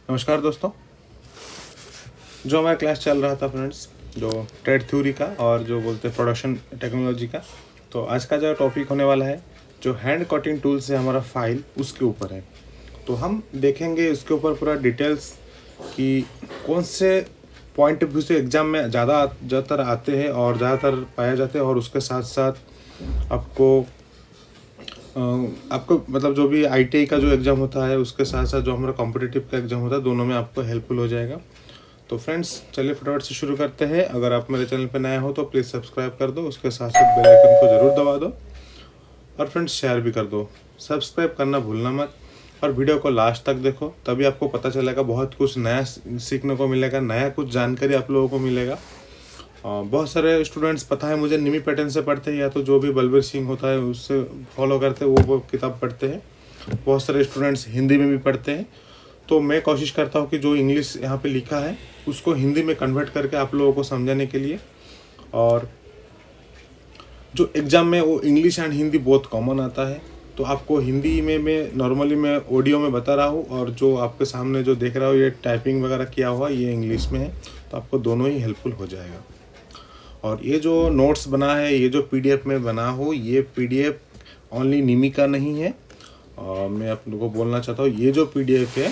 नमस्कार दोस्तों। जो हमारा क्लास चल रहा था फ्रेंड्स, जो ट्रेड थ्योरी का और जो बोलते हैं प्रोडक्शन टेक्नोलॉजी का, तो आज का जो टॉपिक होने वाला है जो हैंड कटिंग टूल से हमारा फाइल उसके ऊपर है। तो हम देखेंगे उसके ऊपर पूरा डिटेल्स कि कौन से पॉइंट ऑफ व्यू से एग्ज़ाम में ज़्यादातर आते हैं और ज़्यादातर पाए जाते हैं, और उसके साथ साथ आपको मतलब जो भी आईटीआई का जो एग्ज़ाम होता है उसके साथ साथ जो हमारा कॉम्पिटिटिव का एग्ज़ाम होता है, दोनों में आपको हेल्पफुल हो जाएगा। तो फ्रेंड्स चलिए फटाफट से शुरू करते हैं। अगर आप मेरे चैनल पर नए हो तो प्लीज़ सब्सक्राइब कर दो, उसके साथ साथ बेल आइकन को ज़रूर दबा दो और फ्रेंड्स शेयर भी कर दो। सब्सक्राइब करना भूलना मत और वीडियो को लास्ट तक देखो, तभी आपको पता चलेगा, बहुत कुछ नया सीखने को मिलेगा, नया कुछ जानकारी आप लोगों को मिलेगा। बहुत सारे स्टूडेंट्स पता है मुझे निमी पैटर्न से पढ़ते हैं, या तो जो भी बलबीर सिंह होता है उससे फॉलो करते हैं, वो किताब पढ़ते हैं। बहुत सारे स्टूडेंट्स हिंदी में भी पढ़ते हैं। तो मैं कोशिश करता हूँ कि जो इंग्लिश यहाँ पे लिखा है उसको हिंदी में कन्वर्ट करके आप लोगों को समझाने के लिए। और जो एग्ज़ाम में वो इंग्लिश एंड हिंदी बहुत कॉमन आता है, तो आपको हिंदी में मैं नॉर्मली मैं ऑडियो में बता रहा हूँ, और जो आपके सामने जो देख रहा हूँ ये टाइपिंग वगैरह किया हुआ ये इंग्लिश में है, तो आपको दोनों ही हेल्पफुल हो जाएगा। और ये जो नोट्स बना है, ये जो पीडीएफ में बना हो, ये पीडीएफ ओनली निमी का नहीं है। और मैं आप लोगों को बोलना चाहता हूँ, ये जो पीडीएफ है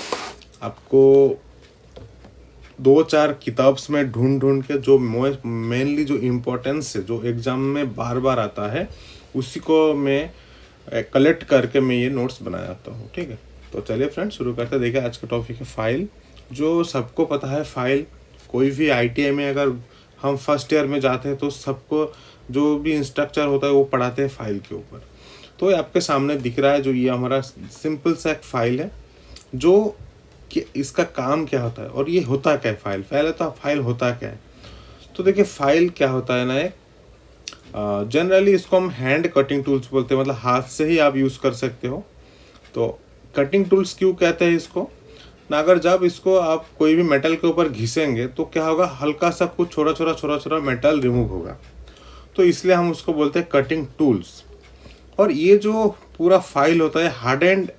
आपको 2-4 किताब्स में ढूंढ के जो मेनली जो इम्पोर्टेंस है, जो एग्ज़ाम में बार बार आता है, उसी को मैं कलेक्ट करके मैं ये नोट्स बनाता हूँ। ठीक है, तो चलिए फ्रेंड्स शुरू करते हैं। देखिए आज का टॉपिक है फाइल। जो सबको पता है फाइल, कोई भी आईटीआई में अगर हम फर्स्ट ईयर में जाते हैं तो सबको जो भी इंस्ट्रक्चर होता है वो पढ़ाते हैं फाइल के ऊपर। तो ये आपके सामने दिख रहा है, जो ये हमारा सिंपल सा एक फाइल है, जो कि इसका काम क्या होता है और ये होता क्या है। फाइल पहले तो फाइल होता क्या है, तो देखिए फाइल क्या होता है ना, एक जनरली इसको हम हैंड कटिंग टूल्स बोलते हैं, मतलब हाथ से ही आप यूज़ कर सकते हो। तो कटिंग टूल्स क्यों कहते हैं इसको ना, अगर जब इसको आप कोई भी मेटल के ऊपर घिसेंगे तो क्या होगा, हल्का सा कुछ छोटा छोटा मेटल रिमूव होगा, तो इसलिए हम उसको बोलते हैं कटिंग टूल्स। और ये जो पूरा फाइल होता है हार्ड एंड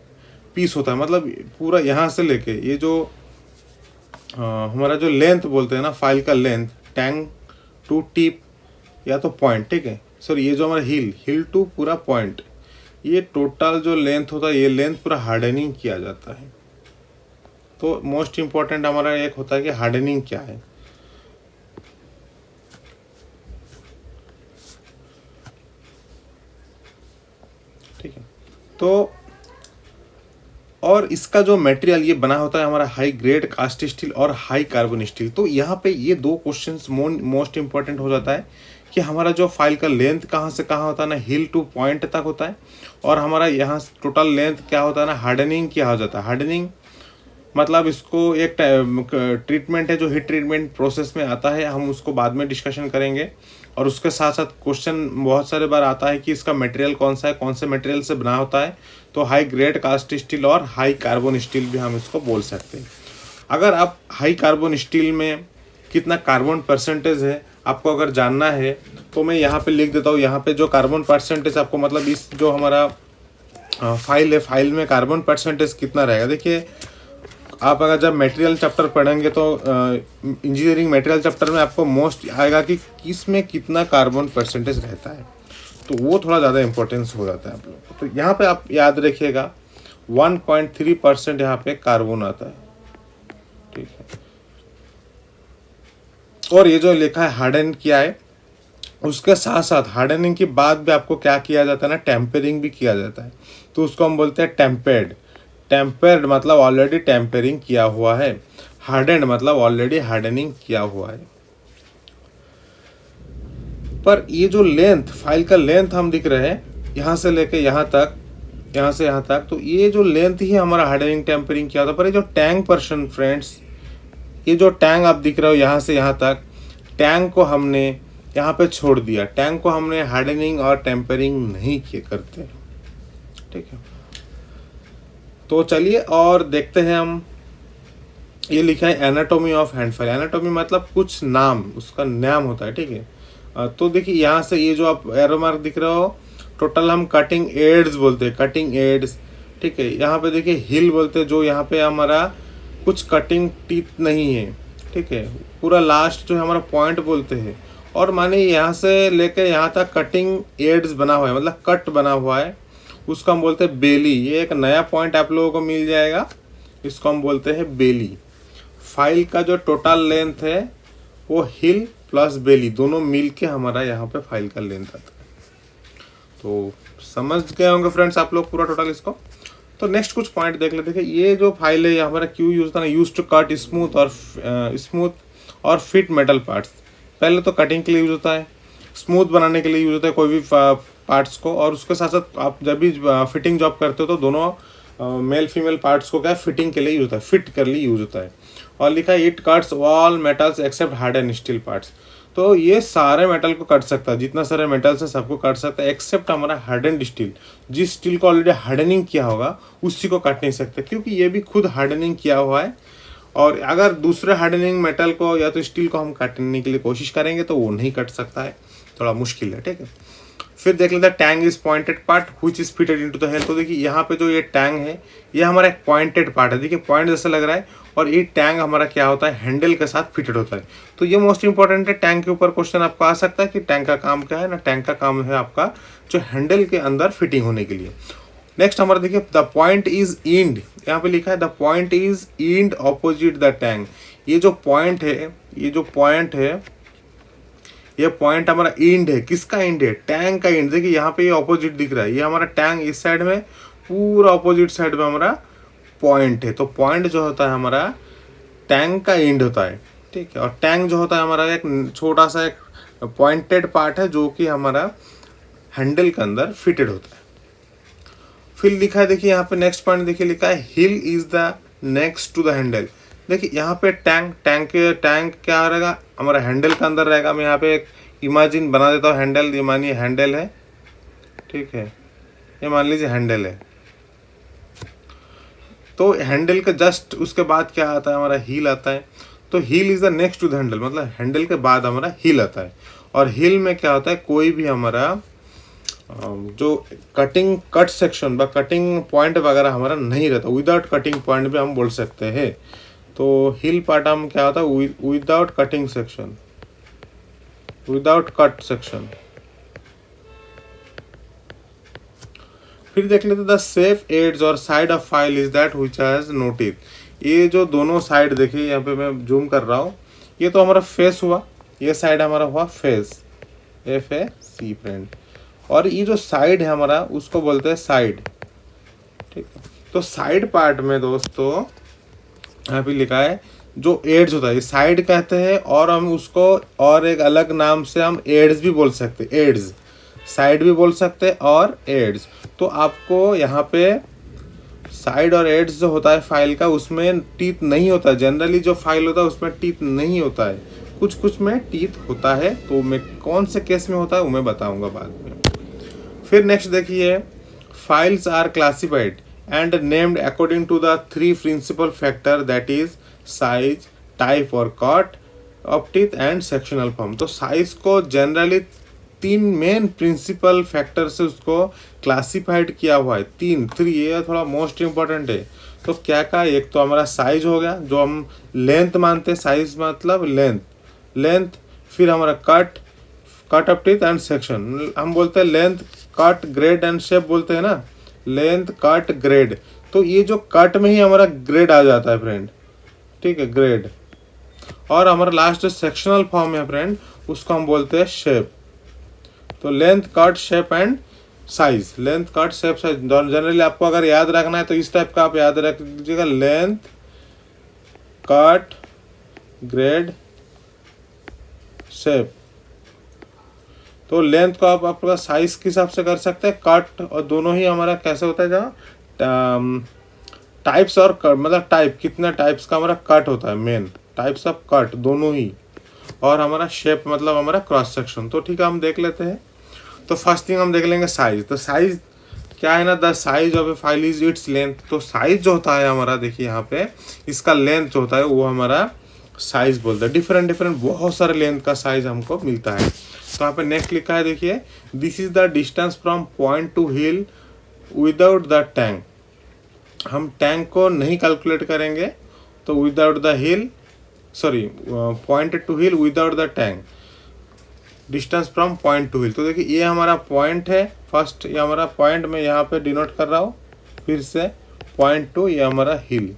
पीस होता है, मतलब पूरा यहाँ से लेके ये जो हमारा जो लेंथ बोलते हैं ना, फाइल का लेंथ, टैंग टू टिप या तो पॉइंट, ठीक है, सॉरी ये जो हमारा हिल टू पूरा पॉइंट, ये टोटल जो लेंथ होता है, ये लेंथ पूरा हार्डनिंग किया जाता है। तो मोस्ट इम्पॉर्टेंट हमारा एक होता है कि हार्डनिंग क्या है। ठीक है, तो और इसका जो मटेरियल ये बना होता है हमारा हाई ग्रेड कास्ट स्टील और हाई कार्बन स्टील। तो यहाँ पे ये दो क्वेश्चंस मोस्ट इंपॉर्टेंट हो जाता है कि हमारा जो फाइल का लेंथ कहाँ से कहाँ होता है ना, हिल टू पॉइंट तक होता है, और हमारा यहाँ टोटल लेंथ क्या होता है ना, हार्डनिंग क्या हो जाता है। हार्डनिंग मतलब इसको एक ट्रीटमेंट है जो हीट ट्रीटमेंट प्रोसेस में आता है, हम उसको बाद में डिस्कशन करेंगे। और उसके साथ साथ क्वेश्चन बहुत सारे बार आता है कि इसका मटेरियल कौन सा है, कौन से मटेरियल से बना होता है। तो हाई ग्रेड कास्ट स्टील और हाई कार्बन स्टील भी हम इसको बोल सकते हैं। अगर आप हाई कार्बन स्टील में कितना कार्बन परसेंटेज है आपको अगर जानना है, तो मैं यहाँ पे लिख देता हूँ। यहाँ पे जो कार्बन परसेंटेज आपको मतलब इस जो हमारा फाइल है, फाइल में कार्बन परसेंटेज कितना रहेगा। देखिए आप अगर जब मटेरियल चैप्टर पढ़ेंगे तो इंजीनियरिंग मटेरियल चैप्टर में आपको मोस्ट आएगा कि किस में कितना कार्बन परसेंटेज रहता है, तो वो थोड़ा ज़्यादा इंपॉर्टेंस हो जाता है आप लोग को। तो यहाँ पे आप याद रखिएगा 1.3% यहाँ पे कार्बन आता है। ठीक है, और ये जो लिखा है हार्डन किया है, उसके साथ साथ हार्डनिंग के बाद भी आपको क्या किया जाता है ना, टेम्परिंग भी किया जाता है। तो उसको हम बोलते हैं टेम्पर्ड। टेम्पर्ड मतलब ऑलरेडी टेम्परिंग किया हुआ है, हार्डेंड मतलब ऑलरेडी हार्डनिंग किया हुआ है। पर ये जो लेंथ, फाइल का लेंथ हम दिख रहे हैं यहाँ से लेके यहाँ तक, यहाँ से यहाँ तक, तो ये जो लेंथ ही हमारा हार्डनिंग टेम्परिंग किया था। पर ये जो टैंग पर्सन फ्रेंड्स, ये जो टैंग आप दिख रहे हो यहाँ से यहाँ तक, टैंग को हमने यहाँ पे छोड़ दिया। टैंग को हमने हार्डनिंग और टेम्परिंग नहीं किए करते। ठीक है, तो चलिए और देखते हैं हम। ये लिखा है anatomy of hand file. Anatomy मतलब कुछ नाम, उसका नाम होता है। ठीक है, तो देखिए यहाँ से ये जो आप एरो मार्क दिख रहे हो, टोटल हम कटिंग एड्स बोलते हैं, कटिंग एड्स। ठीक है, यहाँ पे देखिए हिल बोलते हैं, जो यहाँ पे हमारा कुछ कटिंग टीथ नहीं है, ठीक है। पूरा लास्ट जो हमारा पॉइंट बोलते हैं, और माने यहाँ से लेके यहाँ तक कटिंग एड्स बना हुआ है, मतलब कट बना हुआ है, उसको हम बोलते हैं बेली। ये एक नया पॉइंट आप लोगों को मिल जाएगा, इसको हम बोलते हैं बेली। फाइल का जो टोटल लेंथ है वो हिल प्लस बेली दोनों मिल के हमारा यहाँ पे फाइल का लेंथ आता है। तो समझ गए होंगे फ्रेंड्स आप लोग पूरा टोटल इसको। तो नेक्स्ट कुछ पॉइंट देख लेते हैं। ये जो फाइल है ये हमारा क्यों यूज होता है, यूज टू कट स्मूथ और फिट मेटल पार्ट्स। पहले तो कटिंग के लिए यूज होता है, स्मूथ बनाने के लिए यूज होता है कोई भी पार्ट्स को, और उसके साथ साथ आप जब भी फिटिंग जॉब करते हो तो दोनों मेल फीमेल पार्ट्स को क्या फिटिंग के लिए यूज होता है, फिट कर लिए यूज होता है। और लिखा है it cuts all metals accept hard and steel parts. तो ये सारे मेटल को कट सकता है, जितना सारे मेटल्स है सबको कट सकता है, एक्सेप्ट हमारा हार्ड एंड स्टील। जिस स्टील को ऑलरेडी हार्डनिंग किया होगा उसी को कट नहीं सकते, क्योंकि ये भी खुद हार्डनिंग किया हुआ है। और अगर दूसरे हार्डनिंग मेटल को या तो स्टील को हम काटने के लिए कोशिश करेंगे तो वो नहीं कट सकता है, थोड़ा मुश्किल है, ठीक है। फिर देख लेते हैं Tang is pointed part which is fitted into the hell. तो देखिए यहाँ पे जो ये टैंग है ये हमारा एक पॉइंटेड पार्ट है, देखिए पॉइंट जैसा लग रहा है, और ये टैंग हमारा क्या होता है, हैंडल के साथ फिटेड होता है। तो ये मोस्ट इंपॉर्टेंट है, टैंग के ऊपर क्वेश्चन आपको आ सकता है कि टैंग का काम क्या है ना। टैंग का काम है आपका जो हैंडल के अंदर फिटिंग होने के लिए। नेक्स्ट हमारा देखिए द पॉइंट इज इंड, यहाँ पे लिखा है the point is end opposite the tang. ये जो पॉइंट है, ये पॉइंट हमारा इंड है, किसका इंड है, टैंग का इंड। देखिए यहाँ पे ये ऑपोजिट दिख रहा है, ये हमारा टैंग इस साइड में, पूरा ऑपोजिट साइड में हमारा पॉइंट है। तो पॉइंट जो होता है हमारा टैंग का इंड होता है, ठीक है। और टैंग जो होता है हमारा एक छोटा सा एक पॉइंटेड पार्ट है जो कि हमारा हैंडल के अंदर फिटेड होता है। फिर लिखा है देखिए यहाँ पे नेक्स्ट पॉइंट देखिए लिखा है heel is the next to the handle. देखिए यहाँ पे टैंक क्या रहेगा, हमारा हैंडल के अंदर रहेगा। मैं यहाँ पे एक इमेजिन बना देता हूँ हैंडल, ये मानिए हैंडल है, ठीक है, ये मान लीजिए हैंडल है। तो हैंडल के जस्ट उसके बाद क्या आता है, हमारा हील आता है। तो heel is the next to the handle, मतलब हैंडल के बाद हमारा हील आता है। और हील में क्या होता है, कोई भी हमारा जो कट सेक्शन व कटिंग पॉइंट वगैरह हमारा नहीं रहता, विदाउट कटिंग पॉइंट भी हम बोल सकते हैं। तो हिल पार्ट हम क्या होता है, without cutting section, without cut section. फिर देख लेते द सेफ एड्स और side of file is that which has no teeth. ये जो दोनों साइड देखिए यहाँ पे मैं जूम कर रहा हूँ, ये तो हमारा फेस हुआ, ये साइड हमारा हुआ फेस, FAC फ्रेंड। और ये जो साइड है हमारा उसको बोलते हैं साइड, ठीक है। तो साइड पार्ट में दोस्तों यहाँ पे लिखा है जो एड्स होता है, ये साइड कहते हैं, और हम उसको और एक अलग नाम से हम एड्स भी बोल सकते हैं, एड्स, साइड भी बोल सकते हैं और एड्स। तो आपको यहाँ पे साइड और एड्स जो होता है फाइल का, उसमें टीथ नहीं होता है। जनरली जो फाइल होता है उसमें टीथ नहीं होता है, कुछ कुछ में टीथ होता है। तो मैं कौन से केस में होता है वो मैं बताऊंगा बाद में। फिर नेक्स्ट देखिए files are classified and named according to the 3 principal factor that is size, type और cut of teeth and sectional form. तो साइज को जनरली 3 मेन प्रिंसिपल फैक्टर से उसको क्लासिफाइड किया हुआ है। 3 ये थोड़ा मोस्ट इंपॉर्टेंट है। तो क्या का, एक तो हमारा साइज हो गया जो हम लेंथ मानते हैं, साइज मतलब लेंथ। फिर हमारा cut of teeth and section, हम बोलते हैं length, cut, grade and shape बोलते हैं ना, लेंथ, कट, ग्रेड। तो ये जो कट में ही हमारा ग्रेड आ जाता है फ्रेंड, ठीक है, ग्रेड। और हमारा लास्ट जो सेक्शनल फॉर्म है फ्रेंड उसको हम बोलते हैं शेप। तो length, cut, shape and size, length, cut, shape, size. Generally आपको अगर याद रखना है तो इस टाइप का आप याद रख लीजिएगा, लेंथ, कट, ग्रेड, शेप। तो लेंथ को आप आपका साइज के हिसाब से कर सकते हैं, कट, और दोनों ही हमारा कैसे होता है जहाँ टाइप्स और मतलब टाइप, कितने टाइप्स का हमारा कट होता है, मेन टाइप्स ऑफ कट दोनों ही। और हमारा शेप मतलब हमारा क्रॉस सेक्शन। तो ठीक है, हम देख लेते हैं। तो फर्स्ट थिंग हम देख लेंगे साइज। तो साइज क्या है ना, the size of A file is its length. तो साइज जो होता है हमारा, देखिए यहाँ पे इसका लेंथ जो होता है वो हमारा साइज बोलते हैं। डिफरेंट बहुत सारे लेंथ का साइज हमको मिलता है। तो यहाँ पे नेक्स्ट लिखा है देखिए, this is the distance from point to heel without the tang. हम टैंक को नहीं कैलकुलेट करेंगे तो without the heel, sorry point to heel without the tang, distance from point to heel. तो देखिए ये हमारा पॉइंट है फर्स्ट, ये हमारा पॉइंट मैं यहाँ पे डिनोट कर रहा हूँ, फिर से पॉइंट टू, ये हमारा हिल।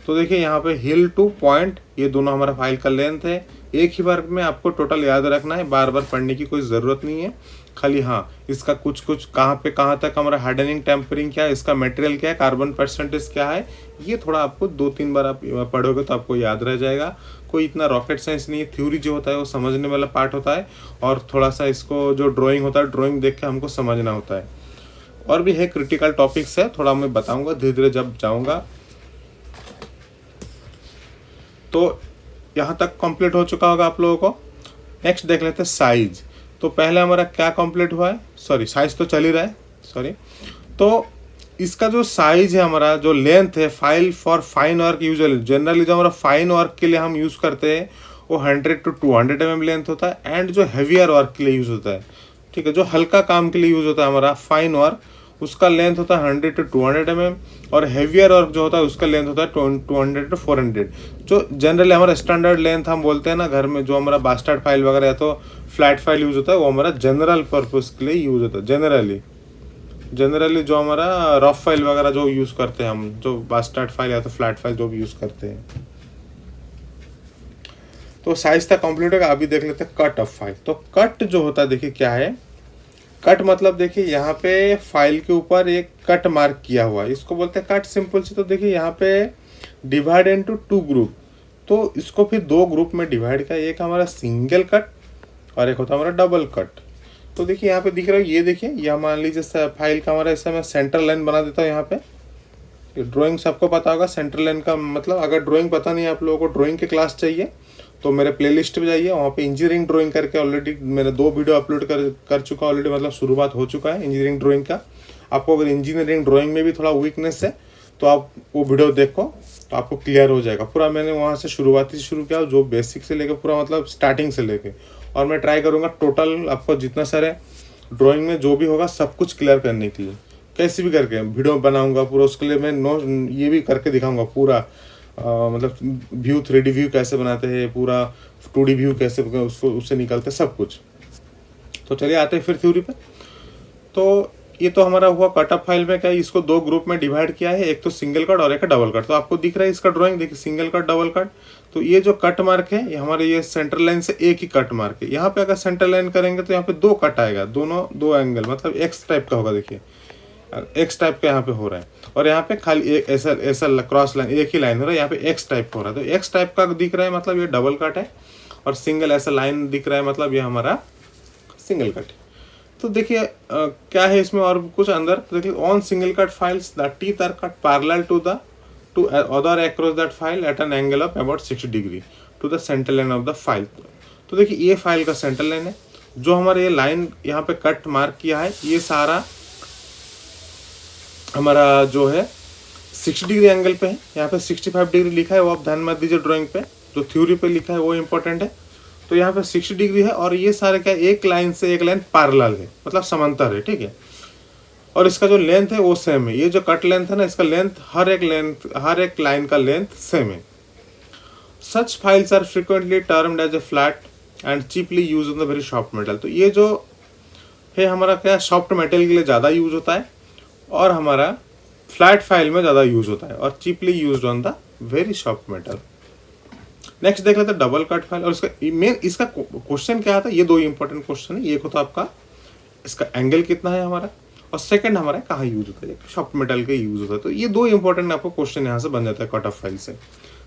तो देखिए यहाँ पे हिल टू पॉइंट, ये दोनों हमारा फाइल का लेंथ है। एक ही बार में आपको टोटल याद रखना है, बार बार पढ़ने की कोई ज़रूरत नहीं है। खाली हाँ, इसका कुछ कुछ कहाँ पे कहाँ तक हमारा हार्डनिंग टेम्परिंग क्या है, इसका मटेरियल क्या है, कार्बन परसेंटेज क्या है, ये थोड़ा आपको 2-3 बार आप पढ़ोगे तो आपको याद रह जाएगा। कोई इतना रॉकेट साइंस नहीं है, थ्योरी जो होता है वो समझने वाला पार्ट होता है, और थोड़ा सा इसको जो ड्राइंग होता है, ड्राइंग देख के हमको समझना होता है। और भी है क्रिटिकल टॉपिक्स है, थोड़ा मैं बताऊँगा धीरे धीरे जब जाऊँगा। तो यहाँ तक कंप्लीट हो चुका होगा आप लोगों को। नेक्स्ट देख लेते हैं साइज। तो पहले हमारा क्या कंप्लीट हुआ है, सॉरी साइज तो चल ही रहा है, सॉरी। तो इसका जो साइज है, हमारा जो लेंथ है, file for fine work usually generally जो हमारा फाइन वर्क के लिए हम यूज़ करते हैं वो 100 to 200 mm लेंथ होता है, एंड जो हैवियर वर्क के लिए यूज़ होता है, ठीक है, जो हल्का काम के लिए यूज़ होता है हमारा फाइन वर्क, उसका लेंथ होता है 100 to 200 mm, और हैवियर वर्क जो होता है उसका लेंथ होता है 200 to 400। जो जनरली हमारा स्टैंडर्ड लेंथ हम बोलते हैं ना घर में, जो हमारा बास्टर्ड फाइल वगैरह या तो फ्लैट फाइल यूज़ होता है, वो हमारा जनरल पर्पज़ के लिए यूज़ होता है। जनरली जो हमारा रफ फाइल वगैरह जो यूज़ करते हैं हम, जो बास्टर्ड फाइल या तो फ्लैट फाइल जो भी यूज़ करते हैं। तो साइज तक कंप्लीट होगा। अभी देख लेते हैं कट ऑफ फाइल। तो कट जो होता है देखिए क्या है, कट मतलब देखिए यहाँ पे फाइल के ऊपर एक कट मार्क किया हुआ है, इसको बोलते हैं कट, सिंपल से। तो देखिए यहाँ पे डिवाइड इनटू 2 ग्रुप, तो इसको फिर 2 ग्रुप में डिवाइड किया, एक हमारा सिंगल कट और एक होता है हमारा डबल कट। तो देखिए यहाँ पे दिख रहा है, ये देखिए, यह मान लीजिए फाइल का हमारा ऐसा मैं सेंटर लाइन बना देता हूँ यहाँ पे। ड्राइंग सबको पता होगा सेंटर लाइन का मतलब, अगर ड्राइंग पता नहीं है आप लोगों को, ड्राइंग की क्लास चाहिए तो मेरे प्लेलिस्ट पे जाइए, वहाँ पे इंजीनियरिंग ड्राइंग करके ऑलरेडी मैंने 2 वीडियो अपलोड कर चुका ऑलरेडी, मतलब शुरुआत हो चुका है इंजीनियरिंग ड्राइंग का। आपको अगर इंजीनियरिंग ड्राइंग में भी थोड़ा वीकनेस है तो आप वो वीडियो देखो, तो आपको क्लियर हो जाएगा पूरा। मैंने वहाँ से शुरुआती से शुरू किया, जो बेसिक से लेकर पूरा मतलब स्टार्टिंग से लेके, और मैं ट्राई करूँगा टोटल आपको जितना सारे ड्राइंग में जो भी होगा सब कुछ क्लियर करने के लिए, कैसे भी करके वीडियो बनाऊँगा पूरा। उसके लिए मैं ये भी करके दिखाऊँगा पूरा, मतलब व्यू 3D व्यू कैसे बनाते हैं, पूरा 2D व्यू कैसे उसको उससे निकलते सब कुछ। तो चलिए आते हैं फिर थ्योरी पे। तो ये तो हमारा हुआ कट ऑफ फाइल में क्या है, इसको 2 ग्रुप में डिवाइड किया है, एक तो सिंगल कट और एक डबल कट। तो आपको दिख रहा है इसका ड्राइंग, देखिए सिंगल कट डबल कट। तो ये जो कट मार्क है ये हमारे ये सेंटर लाइन से एक ही कट मार्क है। यहाँ पे अगर सेंटर लाइन करेंगे तो यहाँ पे 2 कट आएगा, दोनों 2 एंगल, मतलब एक्स टाइप का होगा। देखिए एक्स टाइप का यहाँ पे हो रहा है, और यहाँ पे खाली एक ऐसा क्रॉस लाइन, एक ही लाइन हो रहा है, यहाँ पे एक्स टाइप का हो रहा है। तो एक्स टाइप का दिख रहा है मतलब ये डबल कट है, और सिंगल ऐसा लाइन दिख रहा है मतलब ये हमारा सिंगल कट है। तो देखिए क्या है इसमें और कुछ अंदर। तो देखिए on single cut files the teeth are cut parallel to other across that file at an angle of about 60 degree to the centre line of the file. तो देखिए ये फाइल का सेंटर लाइन है, जो हमारे ये लाइन यहाँ पे कट मार्क किया है, ये सारा हमारा जो है 60 डिग्री एंगल पे है। यहाँ पे 65 डिग्री लिखा है, वो आप ध्यान मत दीजिए ड्राइंग पे, जो थ्योरी पे लिखा है वो इंपॉर्टेंट है। तो यहाँ पे 60 डिग्री है, और ये सारे क्या एक लाइन से एक लाइन पैरेलल है, मतलब समांतर है, ठीक है। और इसका जो लेंथ है वो सेम है, ये जो कट लेंथ है ना, इसका लेंथ हर एक लाइन का लेंथ सेम है। Such files are frequently termed as a flat and cheaply use on the very soft metal. तो ये जो है हमारा क्या सॉफ्ट मेटल के लिए ज़्यादा यूज होता है, और हमारा फ्लैट फाइल में ज़्यादा यूज होता है, और cheaply use on the very soft metal. Next देख लेते हैं डबल कट फाइल। और इसका क्वेश्चन क्या आता है, ये 2 इंपॉर्टेंट क्वेश्चन है। एक होता है आपका इसका एंगल कितना है हमारा, और सेकंड हमारा कहाँ यूज होता है, सॉफ्ट मेटल का यूज होता है। तो ये 2 इंपॉर्टेंट आपको क्वेश्चन यहाँ से बन जाता है कट ऑफ फाइल से।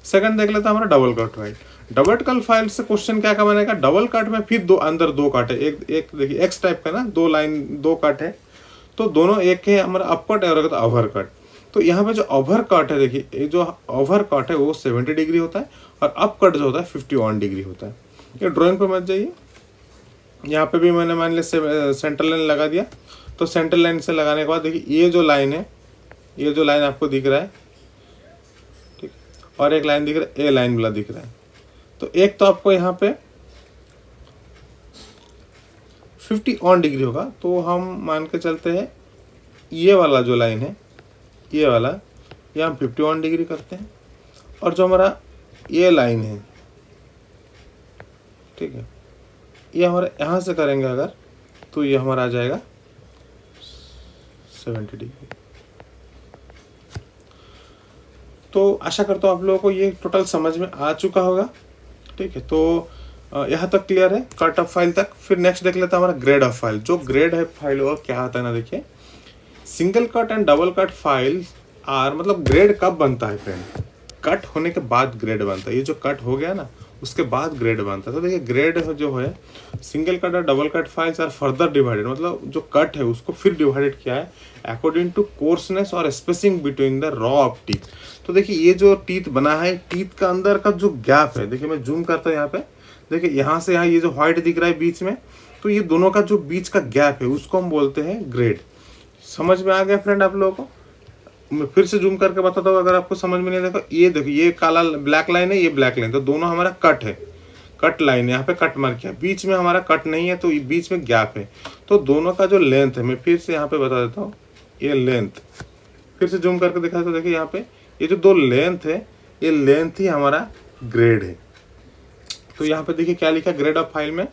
सेकंड देख लेते हैं हमारा double cut file. Double cut file से क्वेश्चन क्या का बनेगा, डबल कट में फिर अंदर 2 कट है, एक देखिए एक्स टाइप का ना, 2 लाइन 2 कट है, तो दोनों एक है हमारा अप कट और ओवर कट। तो यहाँ पे जो ओवर कट है, देखिए ये जो ओवर कट है वो 70 डिग्री होता है, और अप कट जो होता है 51 डिग्री होता है। ये ड्राइंग पे मत जाइए, यहाँ पे भी मैंने मान लिया सेंटर लाइन लगा दिया। तो सेंटर लाइन से लगाने के बाद देखिए ये जो लाइन है, ये जो लाइन आपको दिख रहा है, ठीक, और एक लाइन दिख रहा है, ए लाइन वाला दिख रहा है। तो एक तो आपको यहाँ पे 51 डिग्री होगा, तो हम मान के चलते हैं ये वाला जो लाइन है, ये वाला, ये हम 51 डिग्री करते हैं। और जो हमारा ये लाइन है, ठीक है, ये हमारे यहाँ से करेंगे अगर, तो ये हमारा आ जाएगा 70 डिग्री। तो आशा करता हूँ आप लोगों को ये टोटल समझ में आ चुका होगा, ठीक है। तो यहाँ तक क्लियर है कट ऑफ फाइल तक। फिर नेक्स्ट देख लेते हैं हमारा ग्रेड ऑफ फाइल। जो ग्रेड है फाइल होगा क्या आता है ना, देखिए single cut and double cut file are, मतलब ग्रेड कब बनता है फ्रेंड, कट होने के बाद ग्रेड बनता है। ये जो कट हो गया ना उसके बाद ग्रेड बनता है। तो देखिए ग्रेड जो है सिंगल कट और double cut files are further divided, मतलब जो कट है उसको फिर डिवाइडेड किया है अकॉर्डिंग टू कोर्सनेस और spacing between the raw of teeth. तो देखिए ये जो टीथ बना है, टीथ का अंदर का जो गैप है, देखिए मैं जूम करता हूँ यहाँ पे, देखिए यहाँ से यहाँ ये जो व्हाइट दिख रहा है बीच में, तो ये दोनों का जो बीच का गैप है उसको हम बोलते हैं ग्रेड। समझ में आ गया फ्रेंड आप लोगों को? मैं फिर से जूम करके बताता हूँ अगर आपको समझ में नहीं। देखो ये देखो, ये काला ब्लैक लाइन है, ये ब्लैक लाइन, तो दोनों हमारा कट है, कट लाइन है, यहाँ पे कट मार्क किया, बीच में हमारा कट नहीं है तो बीच में गैप है। तो दोनों का जो लेंथ है, मैं फिर से यहाँ पे बता देता हूँ, ये लेंथ फिर से जूम करके दिखा, तो देखिए यहाँ पे ये जो दो लेंथ है, ये लेंथ ही हमारा ग्रेड है। तो यहाँ पे देखिए क्या लिखा ग्रेड ऑफ फाइल में,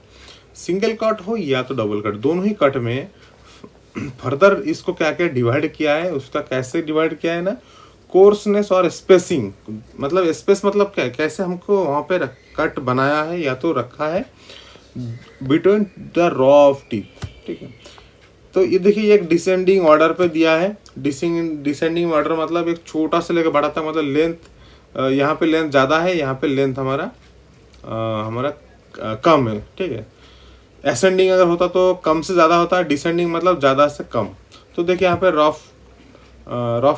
सिंगल कट हो या तो डबल कट, दोनों ही कट में फर्दर इसको क्या क्या डिवाइड किया है, उसका कैसे डिवाइड किया है ना, कोर्सनेस और स्पेसिंग, मतलब स्पेस मतलब क्या है, कैसे हमको वहाँ पे कट बनाया है या तो रखा है between the raw of teeth, ठीक है। तो ये देखिए एक डिसेंडिंग ऑर्डर पे दिया है। डिसेंडिंग ऑर्डर मतलब एक छोटा से लेकर बड़ा तक, मतलब लेंथ यहाँ पे लेंथ ज़्यादा है, यहाँ पे लेंथ हमारा कम है, ठीक है। एसेंडिंग अगर होता तो कम से ज़्यादा होता है, डिसेंडिंग मतलब ज़्यादा से कम। तो देखिए यहाँ पे रफ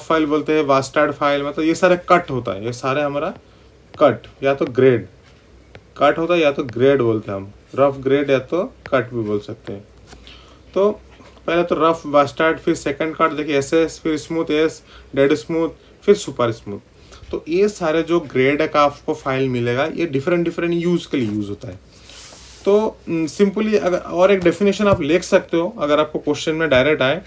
फाइल बोलते हैं, वास्टर्ड फाइल, मतलब ये सारे कट होता है, ये सारे हमारा कट या तो ग्रेड, कट होता है या तो ग्रेड बोलते हैं हम, रफ ग्रेड या तो कट भी बोल सकते हैं। तो पहले तो रफ वास्टर्ड, फिर सेकंड कट देखिए एसएस, फिर स्मूथ एस, डेड स्मूथ, फिर सुपर स्मूथ। तो ये सारे जो ग्रेड का आपको फाइल मिलेगा, ये डिफरेंट डिफरेंट यूज़ के लिए यूज़ होता है। तो सिंपली अगर और एक डेफिनेशन आप लिख सकते हो अगर आपको क्वेश्चन में डायरेक्ट आए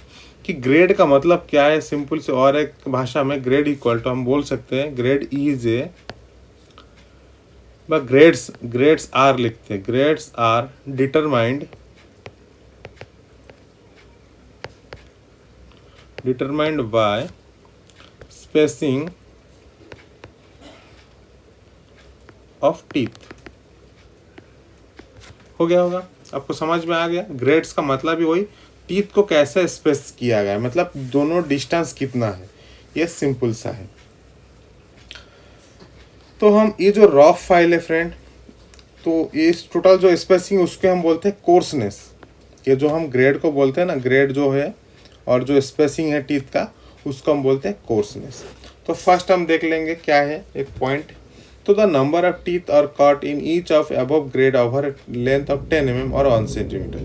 कि ग्रेड का मतलब क्या है, सिंपल से और एक भाषा में ग्रेड इक्वल टू हम बोल सकते हैं grade is a, grades are लिखते हैं, grades are determined by spacing of teeth. हो गया होगा, आपको समझ में आ गया। ग्रेड्स का मतलब ही वही, टीथ को कैसे स्पेस किया गया है, मतलब दोनों डिस्टेंस कितना है, ये सिंपल सा है। तो हम ये जो रफ फाइल है फ्रेंड, तो ये टोटल जो स्पेसिंग उसके हम बोलते हैं कोर्सनेस। ये जो हम ग्रेड को बोलते हैं ना, ग्रेड जो है और जो स्पेसिंग है टीथ का, उसको हम बोलते हैं कोर्सनेस। तो फर्स्ट हम देख लेंगे क्या है एक पॉइंट। तो the number of teeth are cut in each of above grade over length of 10 mm और 1 सेंटीमीटर।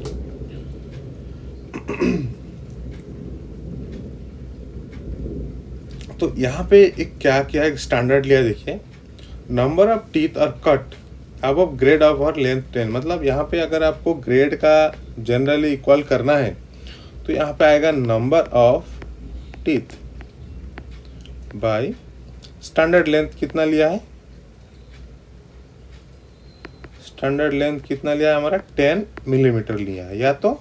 तो यहाँ पे एक क्या किया, एक स्टैंडर्ड लिया, देखिए number of teeth are cut above grade over length 10, मतलब यहाँ पे अगर आपको ग्रेड का जनरली इक्वल करना है तो यहाँ पे आएगा number of teeth by standard length कितना लिया है, स्टैंडर्ड लेंथ कितना लिया है हमारा 10 मिलीमीटर लिया है, या तो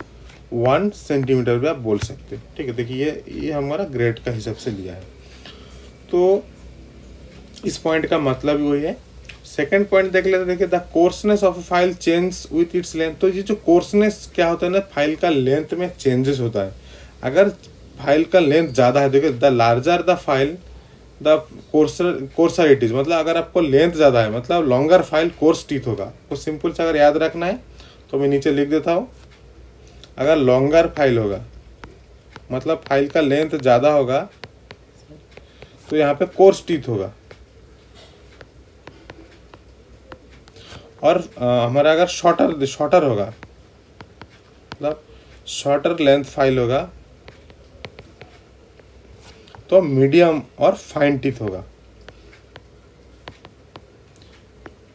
1 सेंटीमीटर भी आप बोल सकते हैं, ठीक है। देखिए ये हमारा ग्रेड का हिसाब से लिया है। तो इस पॉइंट का मतलब वही है। सेकंड पॉइंट देख लेते हैं, देखिए the कोर्सनेस of file change with its length. तो ये जो कोर्सनेस क्या होता है ना, फाइल का लेंथ में चेंजेस होता है। अगर फाइल का लेंथ ज़्यादा है, देखिए the larger the file the courser it is, मतलब अगर आपको लेंथ ज़्यादा है मतलब लॉन्गर फाइल कोर्स टीथ होगा। तो सिंपल से अगर याद रखना है तो मैं नीचे लिख देता हूँ, अगर लॉन्गर फाइल होगा मतलब फाइल का लेंथ ज़्यादा होगा तो यहाँ पे कोर्स टीथ होगा। और हमारा अगर शॉर्टर होगा मतलब शॉर्टर लेंथ फाइल होगा तो मीडियम और फाइन टीथ होगा।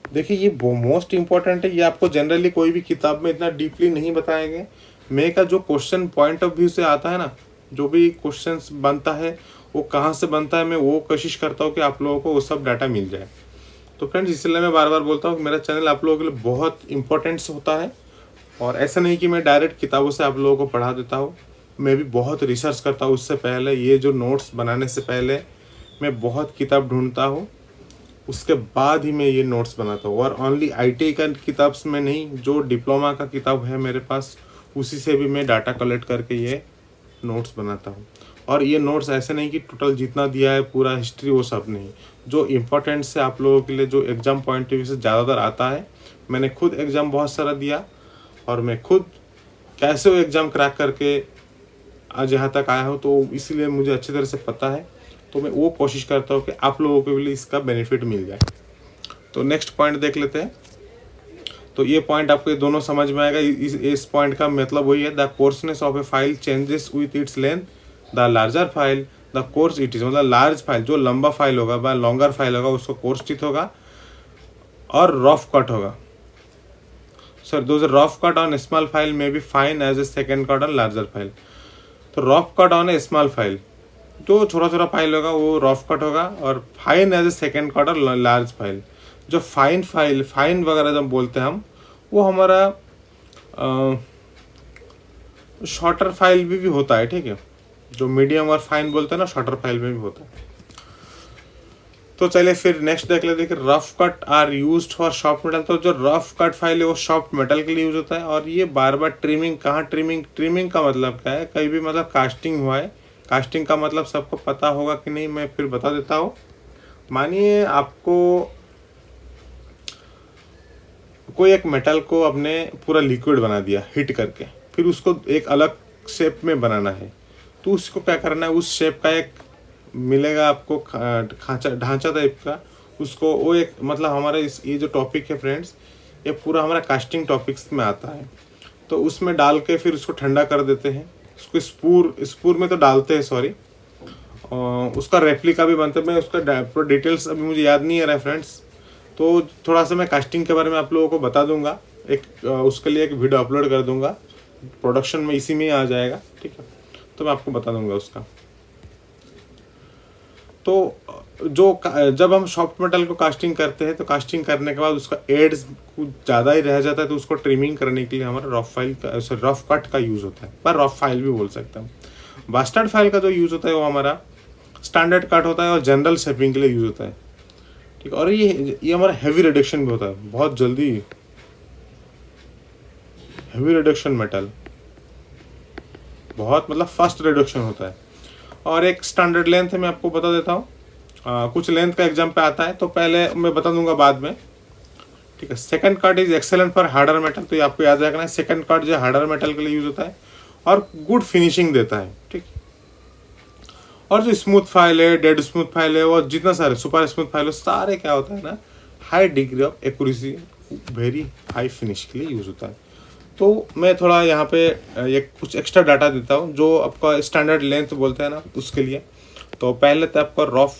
देखिए ये मोस्ट इंपॉर्टेंट है, ये आपको जनरली कोई भी किताब में इतना डीपली नहीं बताएंगे। मैं का जो क्वेश्चन पॉइंट ऑफ व्यू से आता है ना, जो भी क्वेश्चंस बनता है वो कहाँ से बनता है, मैं वो कोशिश करता हूँ कि आप लोगों को वो सब डाटा मिल जाए। तो फ्रेंड्स, इसलिए मैं बार बार बोलता हूँ कि मेरा चैनल आप लोगों के लिए बहुत इंपॉर्टेंट्स होता है। और ऐसा नहीं कि मैं डायरेक्ट किताबों से आप लोगों को पढ़ा देता हूँ, मैं भी बहुत रिसर्च करता हूँ। उससे पहले ये जो नोट्स बनाने से पहले मैं बहुत किताब ढूंढता हूँ, उसके बाद ही मैं ये नोट्स बनाता हूँ। और ओनली ITI का किताब में नहीं, जो डिप्लोमा का किताब है मेरे पास, उसी से भी मैं डाटा कलेक्ट करके ये नोट्स बनाता हूँ। और ये नोट्स ऐसे नहीं कि टोटल जितना दिया है पूरा हिस्ट्री, वो सब नहीं। जो इम्पोर्टेंट से आप लोगों के लिए, जो एग्ज़ाम पॉइंट ऑफ व्यू से ज़्यादातर आता है, मैंने खुद एग्ज़ाम बहुत सारा दिया और मैं खुद कैसे वो एग्ज़ाम क्रैक करके आज यहाँ तक आया हूँ, तो इसीलिए मुझे अच्छी तरह से पता है। तो मैं वो कोशिश करता हूँ कि आप लोगों को भी इसका बेनिफिट मिल जाए। तो नेक्स्ट पॉइंट देख लेते हैं। तो ये पॉइंट आपको ये दोनों समझ में आएगा। इस पॉइंट का मतलब वही है, the कोर्सनेस of A file changes with its length, the larger file the course it is. मतलब लार्ज फाइल, जो लंबा फाइल होगा व लॉन्गर फाइल होगा, उसको कोर्स टिथ होगा और रफ कट होगा। Sir those rough cut on small file may be fine as a second cut on larger file. तो rough cut on a small file, जो छोटा छोटा फाइल होगा वो रफ कट होगा, और fine as a second cut on large file. जो fine file, fine वगैरह जब बोलते हैं हम, वो हमारा शॉर्टर फाइल भी होता है, ठीक है। जो मीडियम और फाइन बोलते हैं ना, शॉर्टर फाइल में भी होता है। तो चलिए फिर नेक्स्ट देख लेते हैं कि rough cut are used for soft metal. तो जो रफ कट फाइल है वो सॉफ्ट मेटल के लिए यूज होता है। और ये बार बार ट्रिमिंग, कहाँ ट्रिमिंग का मतलब क्या है, कहीं भी मतलब कास्टिंग हुआ है। कास्टिंग का मतलब सबको पता होगा कि नहीं, मैं फिर बता देता हूँ। मानिए आपको कोई एक मेटल को अपने पूरा लिक्विड बना दिया हीट करके, फिर उसको एक अलग शेप में बनाना है। तो उसको क्या करना है, उस शेप का एक मिलेगा आपको ढांचा टाइप का, उसको वो एक मतलब हमारा ये जो टॉपिक है फ्रेंड्स, ये पूरा हमारा कास्टिंग टॉपिक्स में आता है। तो उसमें डाल के फिर उसको ठंडा कर देते हैं। उसको स्पूर में तो डालते हैं, सॉरी, उसका रेप्लिका भी बनता है। मैं उसका पूरा डिटेल्स अभी मुझे याद नहीं आ रहा है फ्रेंड्स, तो थोड़ा सा मैं कास्टिंग के बारे में आप लोगों को बता दूंगा। उसके लिए एक वीडियो अपलोड कर दूंगा, प्रोडक्शन में इसी में ही आ जाएगा, ठीक है। तो मैं आपको बता दूंगा उसका। तो जब हम सॉफ्ट मेटल को कास्टिंग करते हैं, तो कास्टिंग करने के बाद उसका एड्स कुछ ज़्यादा ही रह जाता है, तो उसको ट्रिमिंग करने के लिए हमारा रफ कट का यूज़ होता है, पर रफ फाइल भी बोल सकते हैं। बास्टर्ड फाइल का जो यूज़ होता है वो हमारा स्टैंडर्ड कट होता है और जनरल शेपिंग के लिए यूज़ होता है, ठीक है। और ये हमारा हैवी रिडक्शन भी होता है, बहुत जल्दी हैवी रिडक्शन मेटल, बहुत मतलब फास्ट रिडक्शन होता है। और एक स्टैंडर्ड लेंथ है, मैं आपको बता देता हूँ। कुछ लेंथ का एग्जाम पे आता है, तो पहले मैं बता दूंगा बाद में, ठीक है। Second cut is excellent for harder metal, तो ये आपको याद रखना है। सेकंड कट जो हार्डर मेटल के लिए यूज होता है और गुड फिनिशिंग देता है, ठीक। और जो स्मूथ फाइल है, डेड स्मूथ फाइल है, और जितना सारे सुपर स्मूथ फाइल है, सारे क्या होता है ना, high degree of accuracy, very high finish के लिए यूज होता है। तो मैं थोड़ा यहाँ पे एक कुछ एक्स्ट्रा डाटा देता हूँ, जो आपका स्टैंडर्ड लेंथ बोलते हैं ना, उसके लिए। तो पहले तो आपका रफ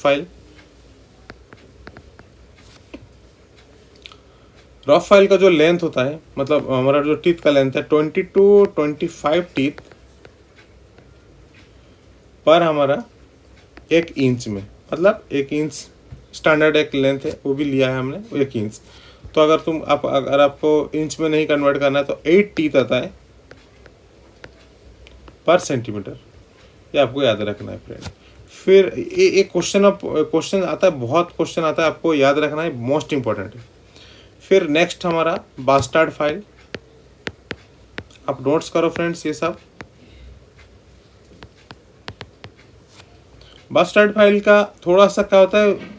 फाइल का जो लेंथ होता है, मतलब हमारा जो टीथ का लेंथ है 20 to 25 टीथ पर हमारा 1 इंच में, मतलब 1 इंच स्टैंडर्ड एक लेंथ है, वो भी लिया है हमने 1 इंच। तो अगर आपको इंच में नहीं कन्वर्ट करना है, तो 8 टीथ आता है पर सेंटीमीटर, ये आपको याद रखना है फ्रेंड। फिर एक क्वेश्चन आता है, बहुत क्वेश्चन आता है, आपको याद रखना है, मोस्ट इंपॉर्टेंट है। फिर नेक्स्ट हमारा बास्टर्ड फाइल, आप नोट्स करो फ्रेंड्स ये सब। बास्टर्ड फाइल का थोड़ा सा क्या होता है,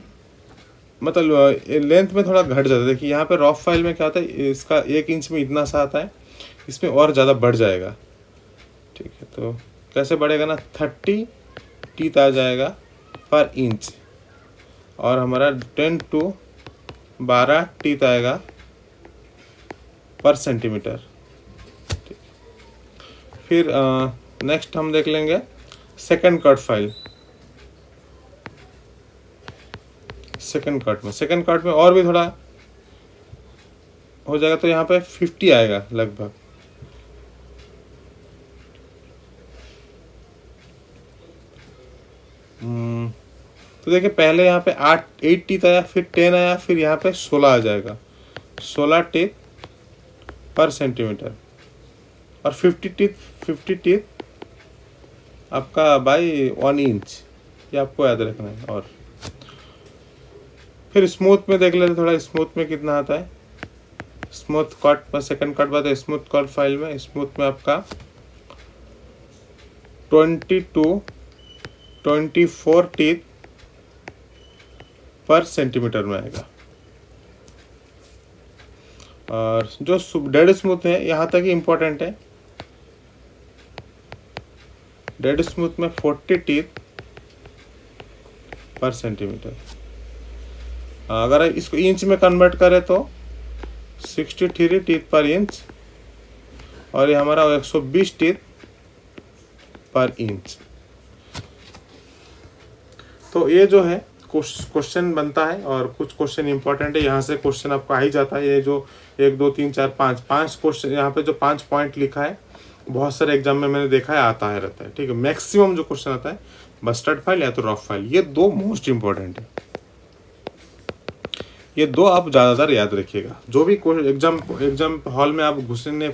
मतलब लेंथ में थोड़ा घट जाता है। देखिए यहाँ पे रफ फाइल में क्या होता है, इसका 1 इंच में इतना सा आता है, इसमें और ज़्यादा बढ़ जाएगा, ठीक है। तो कैसे बढ़ेगा ना, 30 टीथ आ जाएगा पर इंच, और हमारा 10 to 12 टीथ आएगा पर सेंटीमीटर, ठीक। फिर नेक्स्ट हम देख लेंगे second cut file. Second cut में और भी थोड़ा हो जाएगा, तो यहाँ पे 50 आएगा लगभग। तो देखिए पहले यहाँ पे 8 टीथ आया, फिर 10 आया, फिर यहाँ पे 16 आ जाएगा, 16 टीथ पर सेंटीमीटर। और 50 टीथ आपका बाई 1 इंच, ये आपको याद रखना है। और फिर स्मूथ में देख लेते थोड़ा, स्मूथ में कितना आता है। स्मूथ कट पर सेकंड कट बात है, स्मूथ कट फाइल में स्मूथ में आपका 24 टीथ पर सेंटीमीटर में आएगा। और जो डेड स्मूथ है यहाँ तक ही इम्पोर्टेंट है, डेड स्मूथ में 40 टीथ पर सेंटीमीटर। अगर इसको इंच में कन्वर्ट करें तो 63 टीथ पर इंच, और ये हमारा 120 टीथ पर इंच। तो ये जो है क्वेश्चन बनता है, और कुछ क्वेश्चन इंपॉर्टेंट है, यहाँ से क्वेश्चन आपको आ ही जाता है। ये जो 1 2 3 4 5 क्वेश्चन यहाँ पे जो 5 पॉइंट लिखा है, बहुत सारे एग्जाम में मैंने देखा है आता है रहता है, ठीक है। मैक्सिमम जो क्वेश्चन आता है बस्टर्ड फाइल या तो रफ फाइल, ये 2 मोस्ट इंपॉर्टेंट है। ये 2 आप ज़्यादातर याद रखिएगा। जो भी एग्जाम हॉल में आप घुसने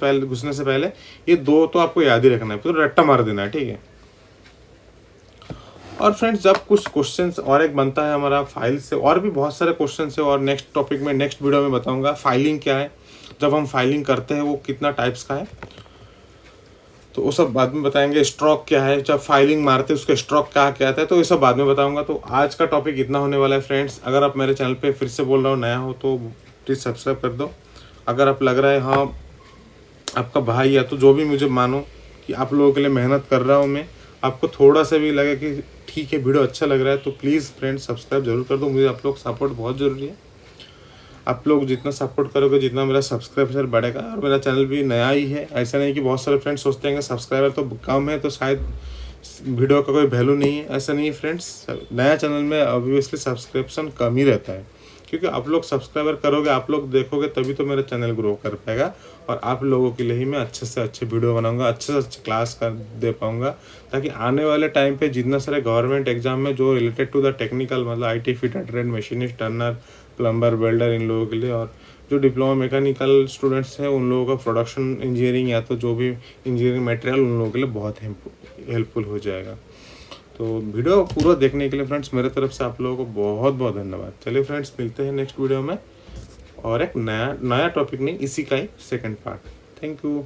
से पहले ये 2 तो आपको याद ही रखना है, तो रट्टा मार देना है, ठीक है। और फ्रेंड्स जब कुछ क्वेश्चंस और एक बनता है हमारा फाइल से, और भी बहुत सारे क्वेश्चंस है, और नेक्स्ट टॉपिक में नेक्स्ट वीडियो में बताऊंगा फाइलिंग क्या है, जब हम फाइलिंग करते हैं वो कितना टाइप्स का है, तो वो सब बाद में बताएंगे। स्ट्रोक क्या है, जब फाइलिंग मारते हैं उसका स्ट्रोक क्या आता है, तो ये सब बाद में बताऊंगा। तो आज का टॉपिक इतना होने वाला है फ्रेंड्स। अगर आप मेरे चैनल पे फिर से बोल रहा हूँ नया हो तो प्लीज़ सब्सक्राइब कर दो। अगर आप लग रहा है हाँ आपका भाई या तो जो भी मुझे मानो कि आप लोगों के लिए मेहनत कर रहा हूँ मैं, आपको थोड़ा सा भी लगे कि ठीक है वीडियो अच्छा लग रहा है, तो प्लीज़ फ्रेंड्स सब्सक्राइब जरूर कर दो। मुझे आप लोग सपोर्ट बहुत ज़रूरी है। आप लोग जितना सपोर्ट करोगे जितना मेरा सब्सक्राइबर बढ़ेगा। और मेरा चैनल भी नया ही है, ऐसा नहीं कि बहुत सारे फ्रेंड्स सोचते हैं कि सब्सक्राइबर तो कम है तो शायद वीडियो का कोई वैल्यू नहीं है। ऐसा नहीं है फ्रेंड्स, नया चैनल में ऑब्वियसली सब्सक्रिप्शन कम ही रहता है, क्योंकि आप लोग सब्सक्राइबर करोगे, आप लोग देखोगे तभी तो मेरा चैनल ग्रो कर पाएगा। और आप लोगों के लिए ही मैं अच्छे से अच्छे वीडियो बनाऊंगा, अच्छे से अच्छे क्लास कर दे पाऊंगा, ताकि आने वाले टाइम पे जितना सारे गवर्नमेंट एग्जाम में जो रिलेटेड टू द टेक्निकल, मतलब IT fitter, trade machinist, turner, plumber, welder, इन लोगों के लिए, और जो डिप्लोमा मैकेनिकल स्टूडेंट्स हैं उन लोगों का प्रोडक्शन इंजीनियरिंग या तो जो भी इंजीनियरिंग मटेरियल, उन लोगों के लिए बहुत हेल्पफुल हो जाएगा। तो वीडियो पूरा देखने के लिए फ्रेंड्स मेरे तरफ से आप लोगों को बहुत बहुत धन्यवाद। चलिए फ्रेंड्स मिलते हैं नेक्स्ट वीडियो में, और एक नया टॉपिक नहीं, इसी का ही सेकंड पार्ट। Thank you.